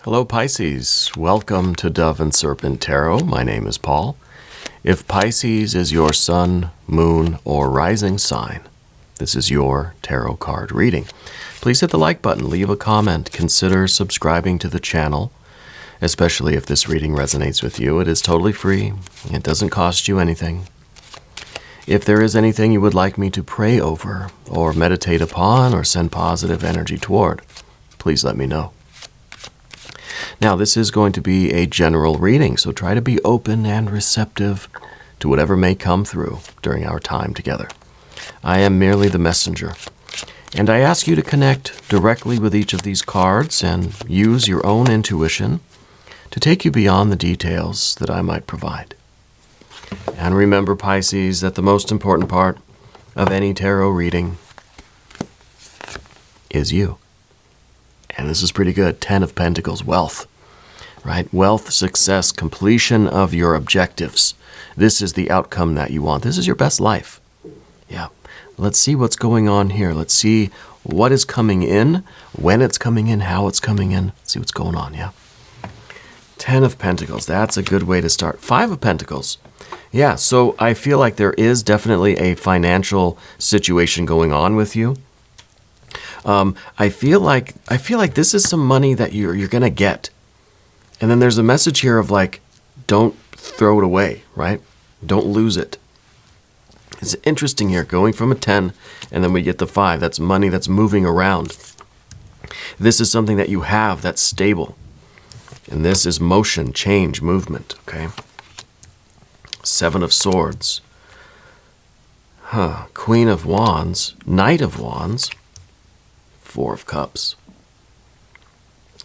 Hello Pisces, welcome to Dove and Serpent Tarot. My name is Paul. If Pisces is your sun, moon, or rising sign, this is your tarot card reading. Please hit the like button, leave a comment, consider subscribing to the channel, especially if this reading resonates with you. It is totally free. It doesn't cost you anything. If there is anything you would like me to pray over or meditate upon or send positive energy toward, please let me know. Now, this is going to be a general reading, so try to be open and receptive to whatever may come through during our time together. I am merely the messenger, and I ask you to connect directly with each of these cards and use your own intuition to take you beyond the details that I might provide. And remember, Pisces, that the most important part of any tarot reading is you. And this is pretty good. 10 of Pentacles, wealth, right? Wealth, success, completion of your objectives. This is the outcome that you want. This is your best life. Yeah. Let's see what's going on here. Let's see what is coming in, when it's coming in, how it's coming in. Let's see what's going on, yeah? 10 of Pentacles. That's a good way to start. 5 of Pentacles. Yeah, so I feel like there is definitely a financial situation going on with you. I feel like this is some money that you're going to get. And then there's a message here of like, don't throw it away, right? Don't lose it. It's interesting here, going from a 10 and then we get the 5. That's money that's moving around. This is something that you have that's stable. And this is motion, change, movement, okay? 7 of Swords. Queen of Wands, Knight of Wands, 4 of Cups.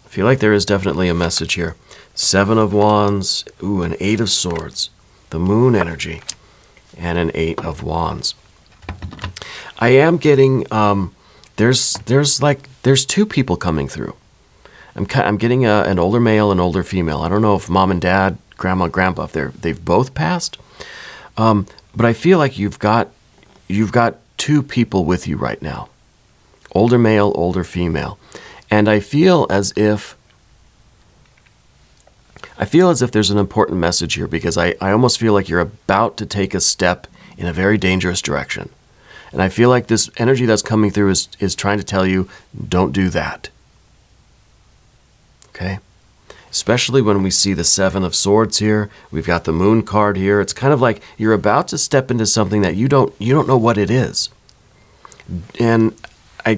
I feel like there is definitely a message here. 7 of Wands, an 8 of Swords, the Moon energy, and an 8 of Wands. I am getting, there's 2 people coming through. I'm getting an older male and older female. I don't know if mom and dad, grandma, grandpa, if they've both passed. But I feel like you've got 2 people with you right now. Older male, older female. And I feel as if there's an important message here, because I almost feel like you're about to take a step in a very dangerous direction. And I feel like this energy that's coming through is trying to tell you, don't do that. Okay? Especially when we see the 7 of Swords here. We've got the Moon card here. It's kind of like you're about to step into something that you don't know what it is. And I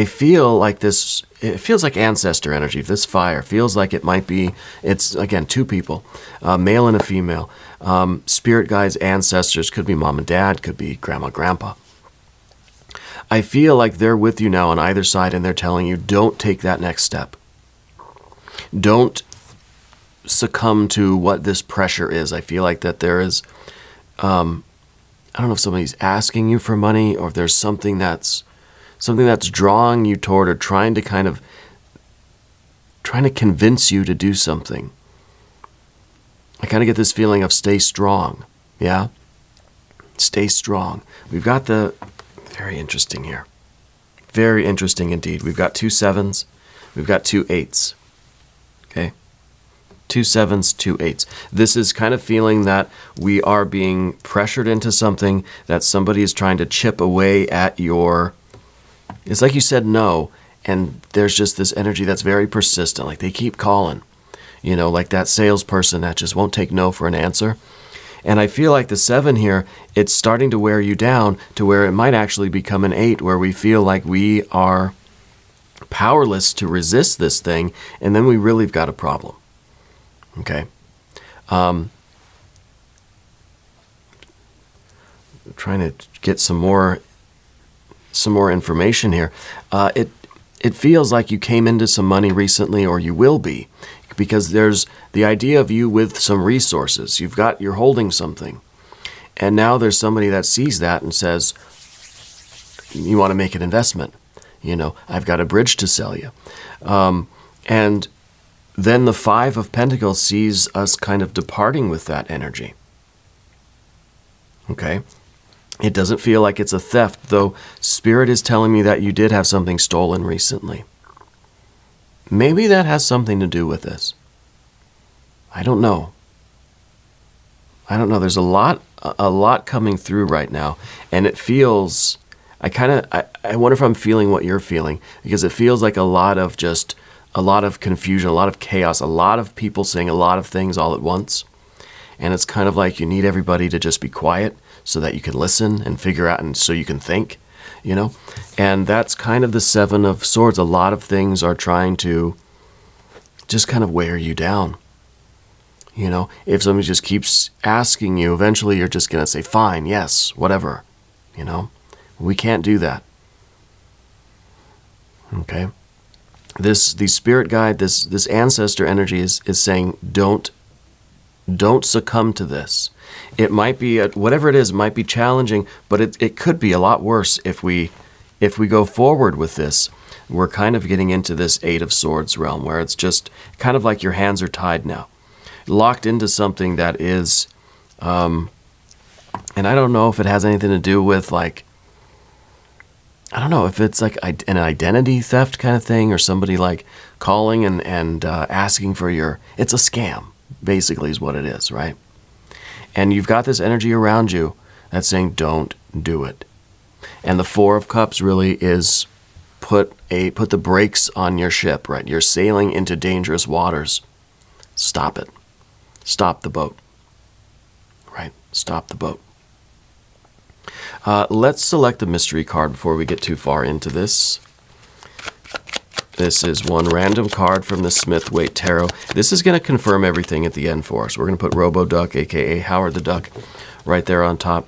feel like this, it feels like ancestor energy. This fire feels like it's again 2 people, male and a female. Spirit guides, ancestors, could be mom and dad, could be grandma, grandpa. I feel like they're with you now on either side, and they're telling you, don't take that next step. Don't succumb to what this pressure is. I feel like that there is, I don't know if somebody's asking you for money, or if there's something that's drawing you toward, or trying to convince you to do something. I kind of get this feeling of stay strong. Yeah? Stay strong. We've got very interesting here. Very interesting indeed. We've got 2 7s. We've got 2 8s. Okay? 2 7s, 2 8s. This is kind of feeling that we are being pressured into something, that somebody is trying to chip away at your... It's like you said no, and there's just this energy that's very persistent. Like they keep calling. You know, like that salesperson that just won't take no for an answer. And I feel like the 7 here, it's starting to wear you down to where it might actually become an 8, where we feel like we are powerless to resist this thing, and then we really have got a problem. Okay? Trying to get some more information here. It feels like you came into some money recently, or you will be, because there's the idea of you with some resources. You're holding something. And now there's somebody that sees that and says, you want to make an investment. You know, I've got a bridge to sell you. And then the 5 of Pentacles sees us kind of departing with that energy. Okay? It doesn't feel like it's a theft, though Spirit is telling me that you did have something stolen recently. maybe that has something to do with this. I don't know. There's a lot coming through right now, and it feels, I wonder if I'm feeling what you're feeling, because it feels like a lot of confusion, a lot of chaos, a lot of people saying a lot of things all at once. And it's kind of like you need everybody to just be quiet so that you can listen and figure out, and so you can think, And that's kind of the Seven of Swords. A lot of things are trying to just kind of wear you down. If somebody just keeps asking you, eventually you're just going to say, fine, yes, whatever. We can't do that. Okay? The spirit guide, this ancestor energy is saying, don't succumb to this. It might be, whatever it is, it might be challenging, but it could be a lot worse if we go forward with this. We're kind of getting into this Eight of Swords realm, where it's just kind of like your hands are tied now, locked into something that is, and I don't know if it has anything to do with, like, I don't know if it's like an identity theft kind of thing, or somebody like calling and asking for it's a scam, basically is what it is, right? And you've got this energy around you that's saying, don't do it. And the Four of Cups really is put the brakes on your ship, right? You're sailing into dangerous waters. Stop it. Stop the boat. Right? Stop the boat. Let's select a mystery card before we get too far into this. This is one random card from the Smith-Waite Tarot. This is going to confirm everything at the end for us. We're going to put Robo-Duck, a.k.a. Howard the Duck, right there on top.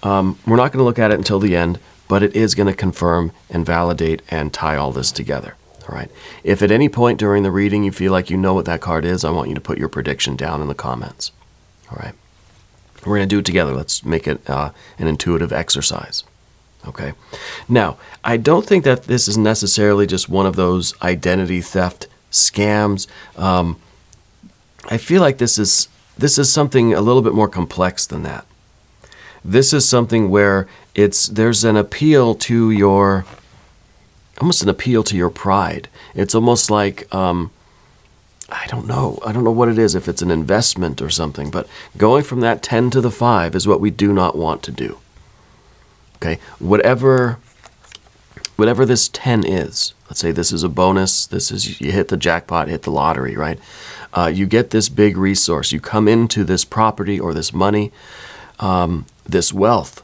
We're not going to look at it until the end, but it is going to confirm and validate and tie all this together. All right. If at any point during the reading you feel like you know what that card is, I want you to put your prediction down in the comments. All right. We're going to do it together. Let's make it an intuitive exercise. Okay. Now, I don't think that this is necessarily just one of those identity theft scams. I feel like this is something a little bit more complex than that. This is something where there's an appeal to almost an appeal to your pride. It's almost like, I don't know what it is, if it's an investment or something, but going from that 10 to the 5 is what we do not want to do. Okay, whatever this 10 is, let's say this is a bonus, you hit the jackpot, hit the lottery, right? You get this big resource, you come into this property or this money, this wealth,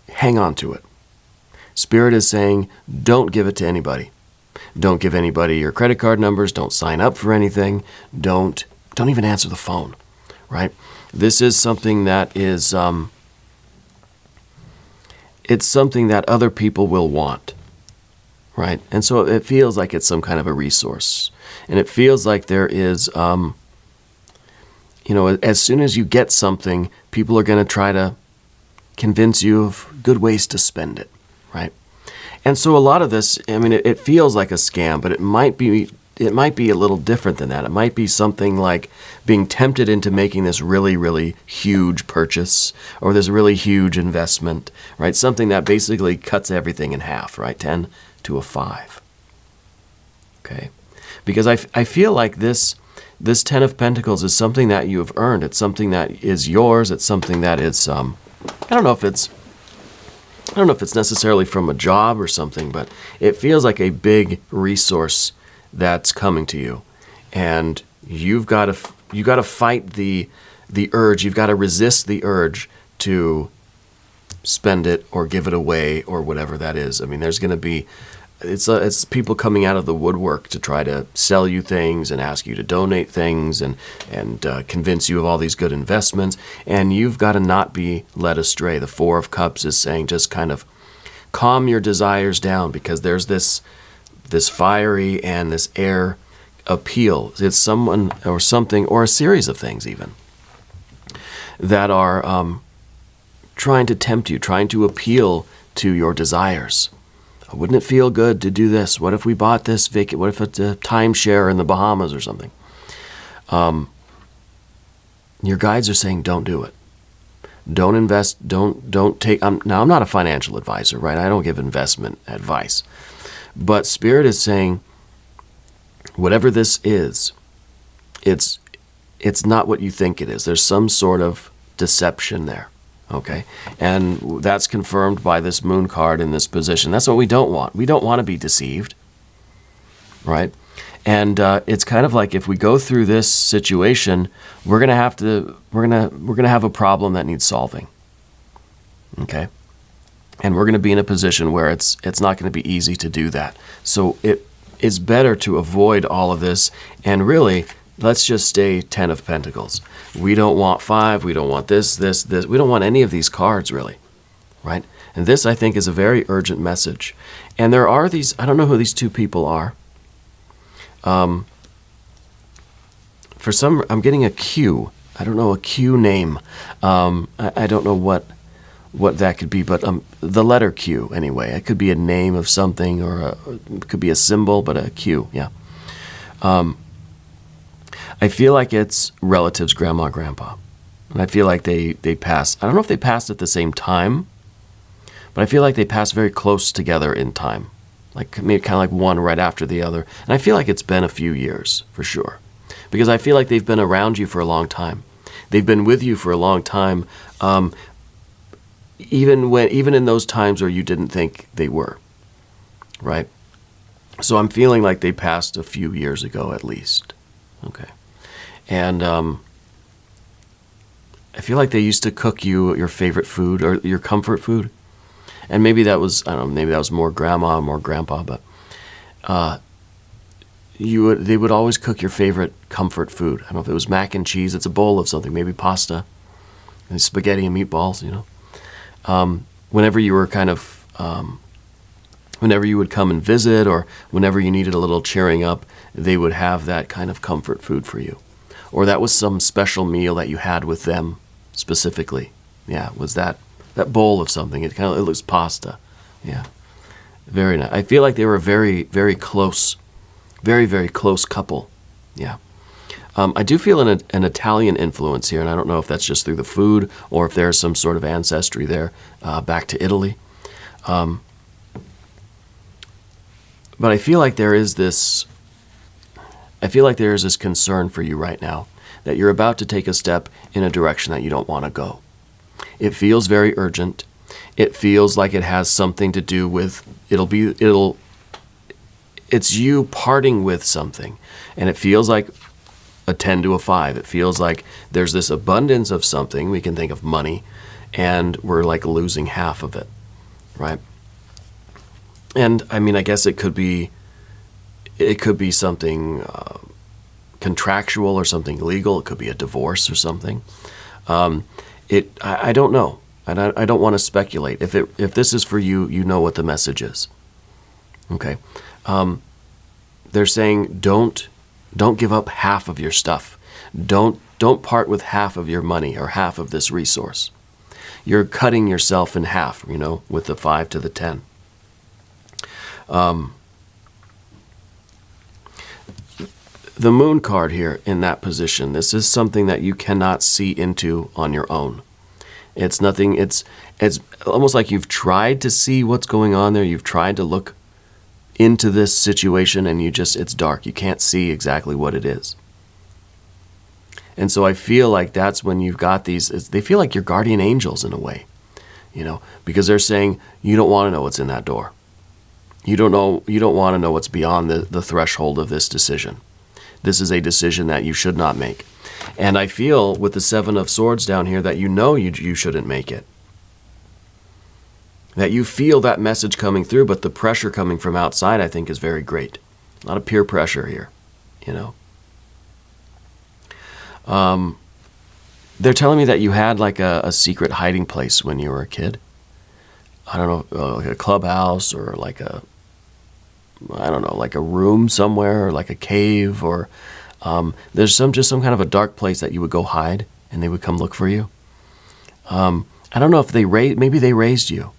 hang on to it. Spirit is saying, don't give it to anybody. Don't give anybody your credit card numbers, don't sign up for anything, don't even answer the phone, right? This is something that is, it's something that other people will want, right? And so it feels like it's some kind of a resource. And it feels like there is, as soon as you get something, people are going to try to convince you of good ways to spend it, right? And so a lot of this, it feels like a scam, but it might be a little different than that. It might be something like being tempted into making this really, really huge purchase or this really huge investment, right? Something that basically cuts everything in half, right? 10 to a 5. Okay? Because I feel like this 10 of Pentacles is something that you have earned. It's something that is yours. It's something that is, I don't know if it's necessarily from a job or something, but it feels like a big resource that's coming to you, and you've got to fight the urge. You've got to resist the urge to spend it or give it away or whatever that is. There's going to be it's people coming out of the woodwork to try to sell you things and ask you to donate things and convince you of all these good investments, and you've got to not be led astray. The Four of Cups is saying just kind of calm your desires down, because there's this fiery and this air appeal. It's someone or something or a series of things even that are trying to tempt you, trying to appeal to your desires. Wouldn't it feel good to do this? What if we bought this what if it's a timeshare in the Bahamas or something? Your guides are saying don't do it. Don't invest, don't take, now I'm not a financial advisor, right? I don't give investment advice. But Spirit is saying, whatever this is, it's not what you think it is. There's some sort of deception there, okay? And that's confirmed by this moon card in this position. That's what we don't want. We don't want to be deceived, right? And it's kind of like if we go through this situation, we're gonna have a problem that needs solving, okay? And we're gonna be in a position where it's not gonna be easy to do that. So it is better to avoid all of this, and really, let's just stay 10 of Pentacles. We don't want 5, we don't want this. We don't want any of these cards, really, right? And this, I think, is a very urgent message. And there are these, I don't know who these two people are. For some, I'm getting a Q. I don't know a Q name. I don't know what that could be, but the letter Q, anyway. It could be a name of something, or it could be a symbol, but a Q, yeah. I feel like it's relatives, grandma, grandpa. And I feel like they passed. I don't know if they passed at the same time, but I feel like they passed very close together in time. Like maybe kind of like one right after the other. And I feel like it's been a few years, for sure. Because I feel like they've been around you for a long time. They've been with you for a long time, even in those times where you didn't think they were, right? So I'm feeling like they passed a few years ago at least, okay? And I feel like they used to cook you your favorite food or your comfort food. And maybe that was, I don't know, maybe that was more grandma, more grandpa, but they would always cook your favorite comfort food. I don't know if it was mac and cheese, it's a bowl of something, maybe pasta, and spaghetti and meatballs, you know. Whenever you were kind of, whenever you would come and visit, or whenever you needed a little cheering up, they would have that kind of comfort food for you. Or that was some special meal that you had with them specifically. Yeah, was that bowl of something. It looks pasta. Yeah, very nice. I feel like they were a very, very close, very, very close couple. Yeah. I do feel an Italian influence here, and I don't know if that's just through the food or if there's some sort of ancestry there back to Italy. But I feel like there is this concern for you right now, that you're about to take a step in a direction that you don't want to go. It feels very urgent. It feels like it has something to do with, it's you parting with something. And it feels like a 10 to a 5. It feels like there's this abundance of something. We can think of money, and we're like losing half of it, right? And I mean, I guess it could be something contractual or something legal. It could be a divorce or something. I don't know. And I don't want to speculate. If this is for you, you know what the message is. Okay. They're saying don't give up half of your stuff. Don't part with half of your money or half of this resource. You're cutting yourself in half, you know, with the 5 to the 10. The moon card here in that position, this is something that you cannot see into on your own. It's nothing, it's almost like you've tried to see what's going on there. You've tried to look into this situation, and it's dark. You can't see exactly what it is. And so I feel like that's when you've got they feel like your guardian angels in a way, you know, because they're saying you don't want to know what's in that door. You don't want to know what's beyond the threshold of this decision. This is a decision that you should not make. And I feel with the 7 of Swords down here that you shouldn't make it. That you feel that message coming through, but the pressure coming from outside, I think, is very great. A lot of peer pressure here, you know. They're telling me that you had like a secret hiding place when you were a kid. I don't know, like a clubhouse, or like like a room somewhere, or like a cave, or there's some kind of a dark place that you would go hide, and they would come look for you. I don't know if maybe they raised you.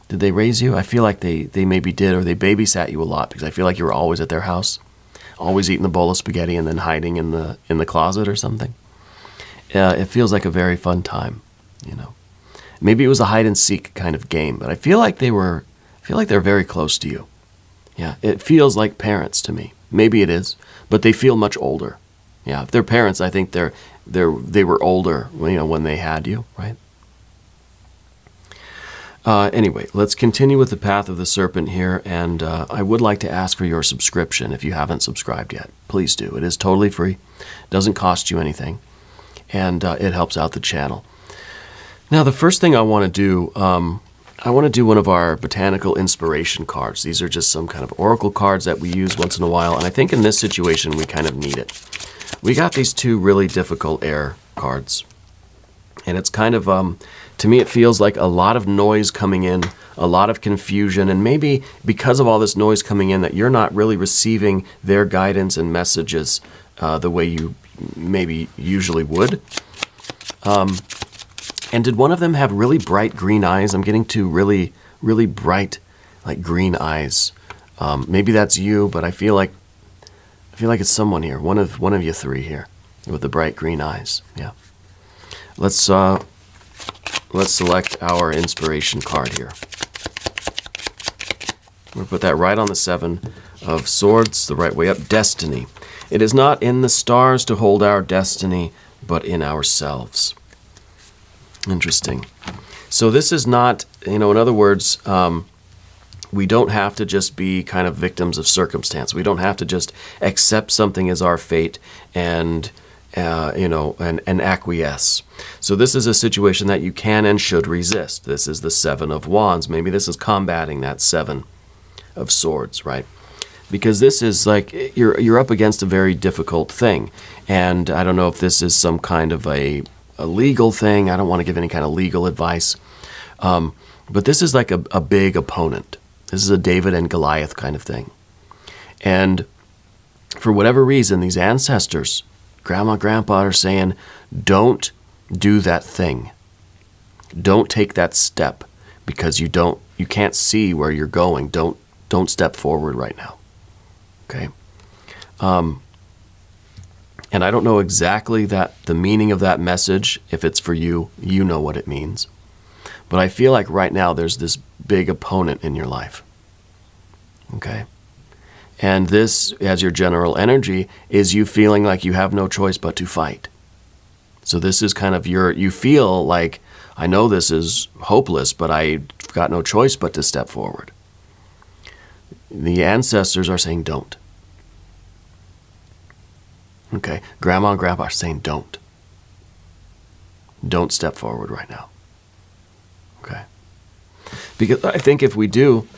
Did they raise you? I feel like they maybe did, or they babysat you a lot, because I feel like you were always at their house, always eating a bowl of spaghetti and then hiding in the closet or something. It feels like a very fun time, you know. Maybe it was a hide and seek kind of game, but I feel like they're very close to you. Yeah, it feels like parents to me. Maybe it is, but they feel much older. Yeah, if they're parents, I think they were older, when they had you, right? Anyway, let's continue with the path of the serpent here, and I would like to ask for your subscription if you haven't subscribed yet. Please do. It is totally free, doesn't cost you anything, and it helps out the channel. Now, the first thing I want to do, I want to do one of our botanical inspiration cards. These are just some kind of oracle cards that we use once in a while, and I think in this situation we kind of need it. We got these two really difficult air cards, and it's kind of, to me it feels like a lot of noise coming in, a lot of confusion, and maybe because of all this noise coming in that you're not really receiving their guidance and messages the way you maybe usually would. And did one of them have really bright green eyes? I'm getting two really, really bright, like green eyes. Maybe that's you, but I feel like it's someone here. One of you three here with the bright green eyes. Yeah. Let's select our inspiration card here. We'll put that right on the 7 of Swords, the right way up. Destiny. It is not in the stars to hold our destiny, but in ourselves. Interesting. So this is not, in other words, we don't have to just be kind of victims of circumstance. We don't have to just accept something as our fate and acquiesce. So this is a situation that you can and should resist. This is the 7 of Wands. Maybe this is combating that 7 of Swords, right? Because this is like, you're up against a very difficult thing. And I don't know if this is some kind of a legal thing. I don't want to give any kind of legal advice. But this is like a big opponent. This is a David and Goliath kind of thing. And for whatever reason, these ancestors, Grandma, Grandpa, are saying, don't do that thing. Don't take that step because you can't see where you're going. Don't step forward right now. Okay? And I don't know exactly the meaning of that message. If it's for you, you know what it means. But I feel like right now there's this big opponent in your life. Okay? And this, as your general energy, is you feeling like you have no choice but to fight. So this is kind of you feel like, I know this is hopeless, but I've got no choice but to step forward. The ancestors are saying don't. Okay, Grandma and Grandpa are saying don't. Don't step forward right now. Okay. Because I think if we do,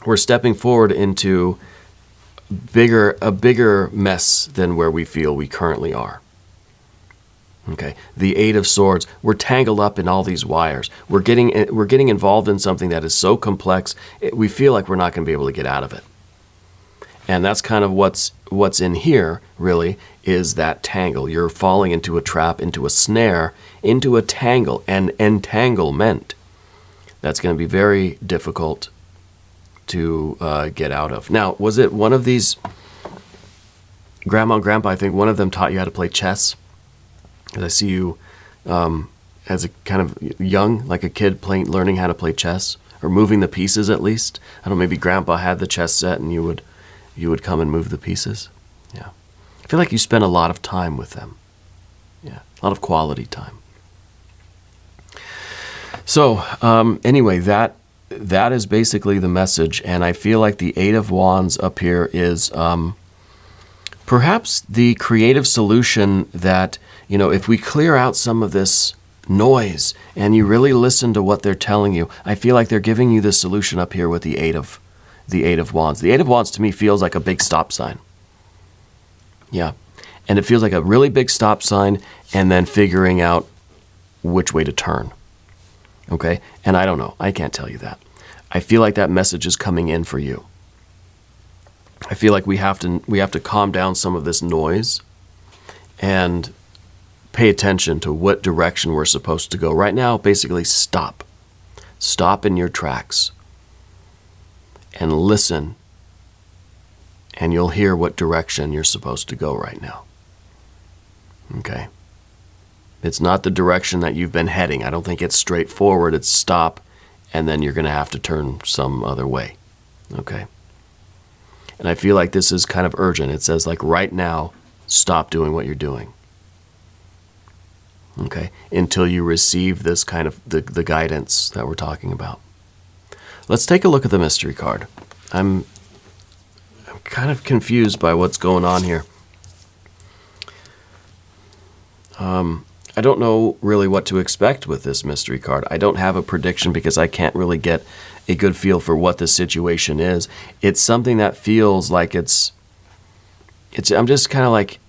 we're stepping forward into a bigger mess than where we feel we currently are. Okay, the 8 of Swords, we're tangled up in all these wires. We're getting involved in something that is so complex, we feel like we're not going to be able to get out of it. And that's kind of what's in here, really, is that tangle. You're falling into a trap, into a snare, into a tangle, an entanglement. That's going to be very difficult to get out of. Now, was it one of these, Grandma and Grandpa, I think one of them taught you how to play chess? Because I see you as a kind of young, like a kid learning how to play chess, or moving the pieces at least. I don't know, maybe Grandpa had the chess set and you would come and move the pieces. Yeah. I feel like you spent a lot of time with them. Yeah, a lot of quality time. So anyway, that is basically the message, and I feel like the 8 of Wands up here is perhaps the creative solution that, if we clear out some of this noise and you really listen to what they're telling you, I feel like they're giving you the solution up here with the 8 of Wands. The 8 of Wands to me feels like a big stop sign. Yeah. And it feels like a really big stop sign and then figuring out which way to turn. Okay? And I don't know. I can't tell you that. I feel like that message is coming in for you. I feel like we have to calm down some of this noise and pay attention to what direction we're supposed to go. Right now, basically stop. Stop in your tracks and listen, and you'll hear what direction you're supposed to go right now. Okay? It's not the direction that you've been heading. I don't think it's straightforward. It's stop, and then you're going to have to turn some other way. Okay? And I feel like this is kind of urgent. It says, like, right now, stop doing what you're doing. Okay? Until you receive this kind of the guidance that we're talking about. Let's take a look at the mystery card. I'm kind of confused by what's going on here. I don't know really what to expect with this mystery card. I don't have a prediction because I can't really get a good feel for what the situation is. It's something that feels like it's I'm just kind of like,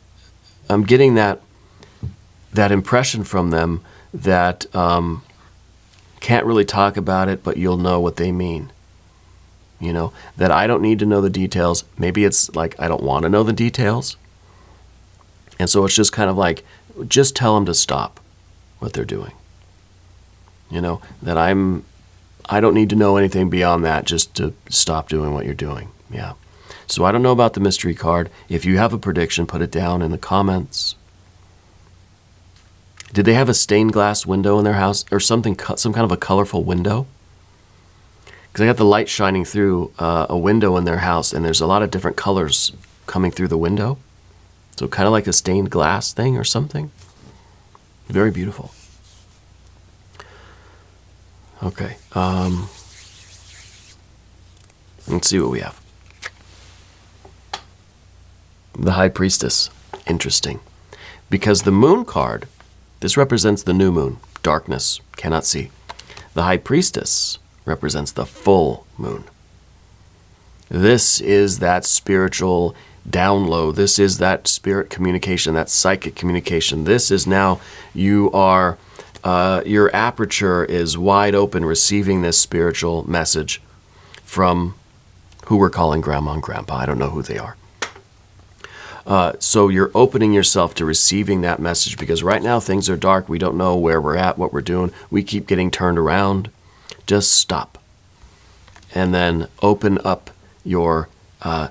I'm getting that impression from them that can't really talk about it, but you'll know what they mean. You know, that I don't need to know the details. Maybe it's like I don't want to know the details. And so it's just kind of like, just tell them to stop what they're doing. You know, that I don't need to know anything beyond that, just to stop doing what you're doing. Yeah. So I don't know about the mystery card. If you have a prediction, put it down in the comments. Did they have a stained glass window in their house or something, some kind of a colorful window? Because I got the light shining through a window in their house, and there's a lot of different colors coming through the window. So kind of like a stained glass thing or something. Very beautiful. Okay. Let's see what we have. The High Priestess. Interesting. Because the Moon card, this represents the new moon. Darkness. Cannot see. The High Priestess represents the full moon. This is that spiritual download. This is that spirit communication, that psychic communication. This is now you are, your aperture is wide open, receiving this spiritual message from who we're calling Grandma and Grandpa. I don't know who they are. So you're opening yourself to receiving that message, because right now things are dark. We don't know where we're at, what we're doing. We keep getting turned around. Just stop. And then open up your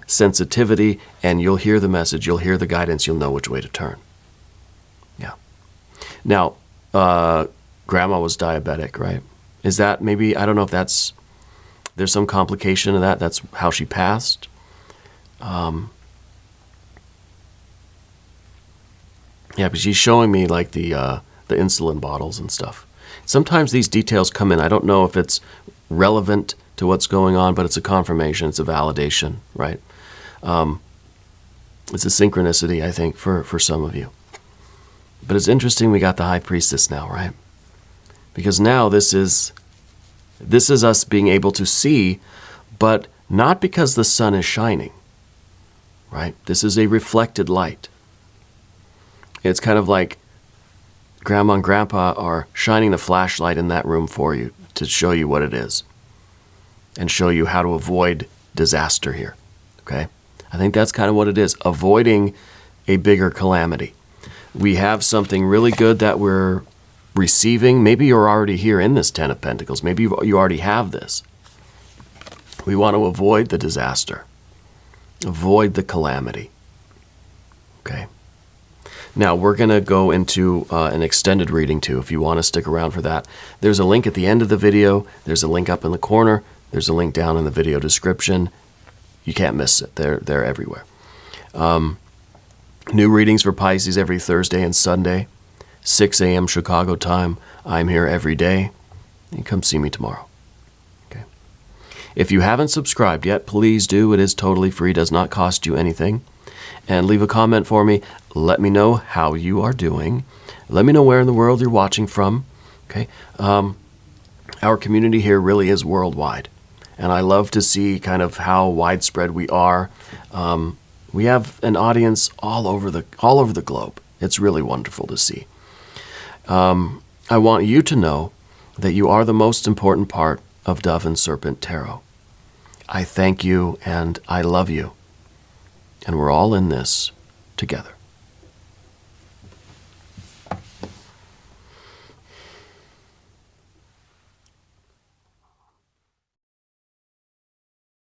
sensitivity, and you'll hear the message, you'll hear the guidance, you'll know which way to turn. Yeah. Now, Grandma was diabetic, right? Is that maybe, I don't know if that's, there's some complication of that, that's how she passed. Yeah, but she's showing me like the insulin bottles and stuff. Sometimes these details come in. I don't know if it's relevant to what's going on, but it's a confirmation, it's a validation, right? It's a synchronicity, I think, for some of you. But it's interesting we got the High Priestess now, right? Because now this is us being able to see, but not because the sun is shining, right? This is a reflected light. It's kind of like Grandma and Grandpa are shining the flashlight in that room for you to show you what it is and show you how to avoid disaster here, okay? I think that's kind of what it is, avoiding a bigger calamity. We have something really good that we're receiving. Maybe you're already here in this Ten of Pentacles. Maybe you already have this. We want to avoid the disaster, avoid the calamity, okay? Now, we're going to go into an extended reading, too, if you want to stick around for that. There's a link at the end of the video. There's a link up in the corner. There's a link down in the video description. You can't miss it. They're everywhere. New readings for Pisces every Thursday and Sunday, 6 a.m. Chicago time. I'm here every day. You come see me tomorrow. Okay. If you haven't subscribed yet, please do. It is totally free. Does not cost you anything. And leave a comment for me. Let me know how you are doing. Let me know where in the world you're watching from. Okay. Our community here really is worldwide. And I love to see kind of how widespread we are. We have an audience all over the globe. It's really wonderful to see. I want you to know that you are the most important part of Dove and Serpent Tarot. I thank you and I love you. And we're all in this together.